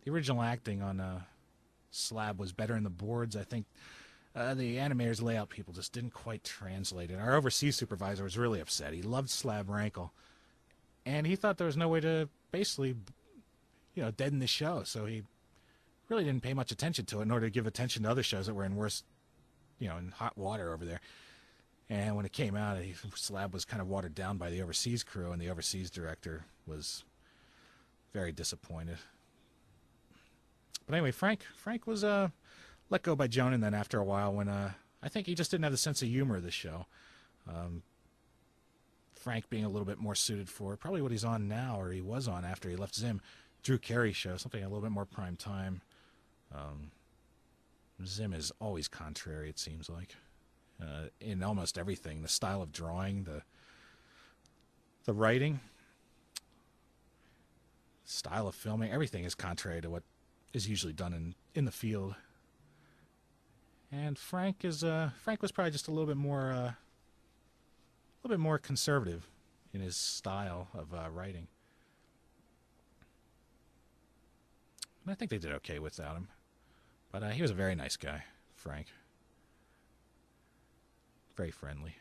the original acting on Slab was better in the boards. I think the animators, layout people just didn't quite translate it. Our overseas supervisor was really upset. He loved Slab Rankle, and he thought there was no way to basically, deaden the show. So he really didn't pay much attention to it in order to give attention to other shows that were in worse, in hot water over there. And when it came out, Slab was kind of watered down by the overseas crew, and the overseas director was very disappointed. But anyway, Frank was let go by Jonan then after a while when I think he just didn't have the sense of humor of the show. Frank being a little bit more suited for probably what he's on now, or he was on after he left Zim. Drew Carey's show, something a little bit more prime time. Zim is always contrary, it seems like, in almost everything. The style of drawing, the writing, style of filming, everything is contrary to what is usually done in the field. And Frank was probably just a little bit more conservative in his style of writing. And I think they did okay without him. But he was a very nice guy, Frank. Very friendly.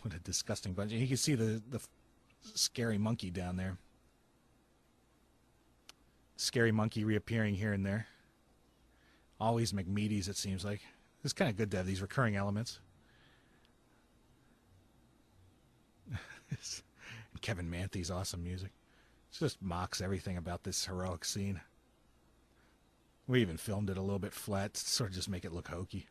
What a disgusting bunch. You can see the scary monkey down there. Scary monkey reappearing here and there. Always McMeaties, it seems like. It's kind of good to have these recurring elements. And Kevin Manthe's awesome music. It just mocks everything about this heroic scene. We even filmed it a little bit flat to sort of just make it look hokey.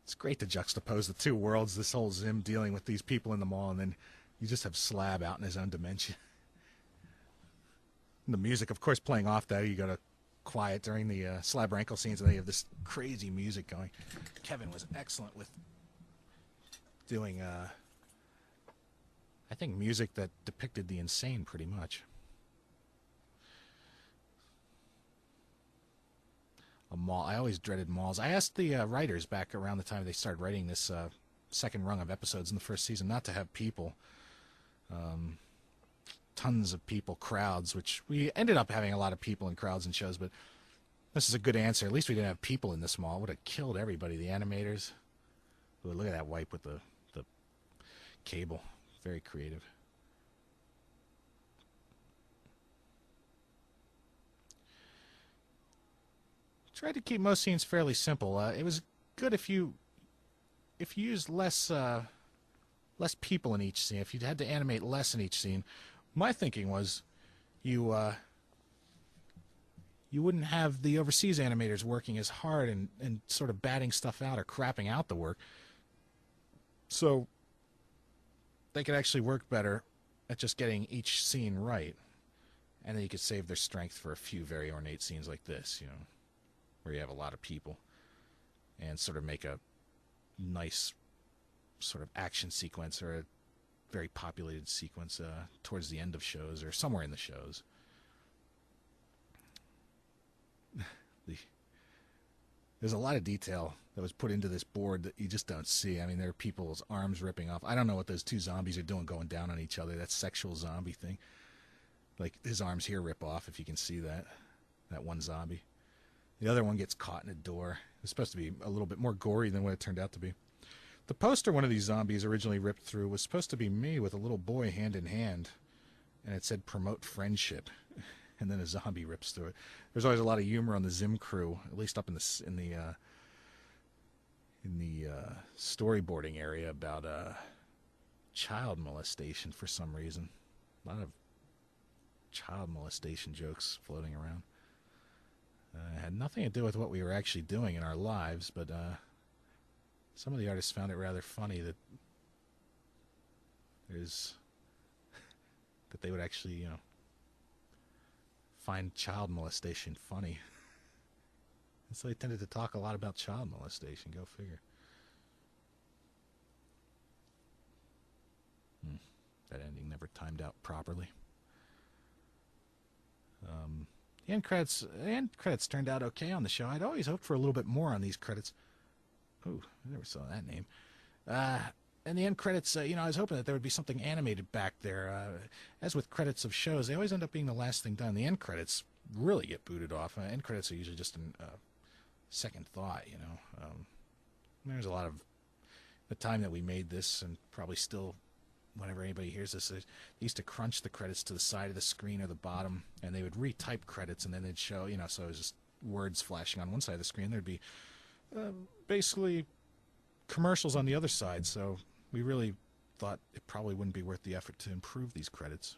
It's great to juxtapose the two worlds, this whole Zim dealing with these people in the mall, and then you just have Slab out in his own dimension. And the music, of course, playing off that. You got to quiet during the Slab Rankle scenes, and then you have this crazy music going. Kevin was excellent with doing, I think, music that depicted the insane pretty much. A mall. I always dreaded malls. I asked the writers back around the time they started writing this second rung of episodes in the first season not to have people. Tons of people, crowds, which we ended up having a lot of people in crowds and shows, but this is a good answer. At least we didn't have people in this mall. It would have killed everybody. The animators. Ooh, look at that wipe with the cable. Very creative. Tried to keep most scenes fairly simple. It was good if you used less people in each scene. If you had to animate less in each scene. My thinking was you wouldn't have the overseas animators working as hard and sort of batting stuff out or crapping out the work. So they could actually work better at just getting each scene right. And then you could save their strength for a few very ornate scenes like this, where you have a lot of people, and sort of make a nice sort of action sequence or a very populated sequence towards the end of shows or somewhere in the shows. There's a lot of detail that was put into this board that you just don't see. I mean, there are people's arms ripping off. I don't know what those two zombies are doing going down on each other. That sexual zombie thing. Like, his arms here rip off, if you can see that one zombie. The other one gets caught in a door. It was supposed to be a little bit more gory than what it turned out to be. The poster one of these zombies originally ripped through was supposed to be me with a little boy hand in hand, and it said "promote friendship," and then a zombie rips through it. There's always a lot of humor on the Zim crew, at least up in the storyboarding area about child molestation for some reason. A lot of child molestation jokes floating around. It had nothing to do with what we were actually doing in our lives, but some of the artists found it rather funny that that they would actually, find child molestation funny. And so they tended to talk a lot about child molestation. Go figure. That ending never timed out properly. The end credits turned out okay on the show. I'd always hoped for a little bit more on these credits. Ooh, I never saw that name. And the end credits, I was hoping that there would be something animated back there. As with credits of shows, they always end up being the last thing done. The end credits really get booted off. End credits are usually just a second thought, There's a lot of the time that we made this, and probably still, whenever anybody hears this, they used to crunch the credits to the side of the screen or the bottom, and they would retype credits, and then they'd show, so it was just words flashing on one side of the screen. There'd be basically commercials on the other side, so we really thought it probably wouldn't be worth the effort to improve these credits.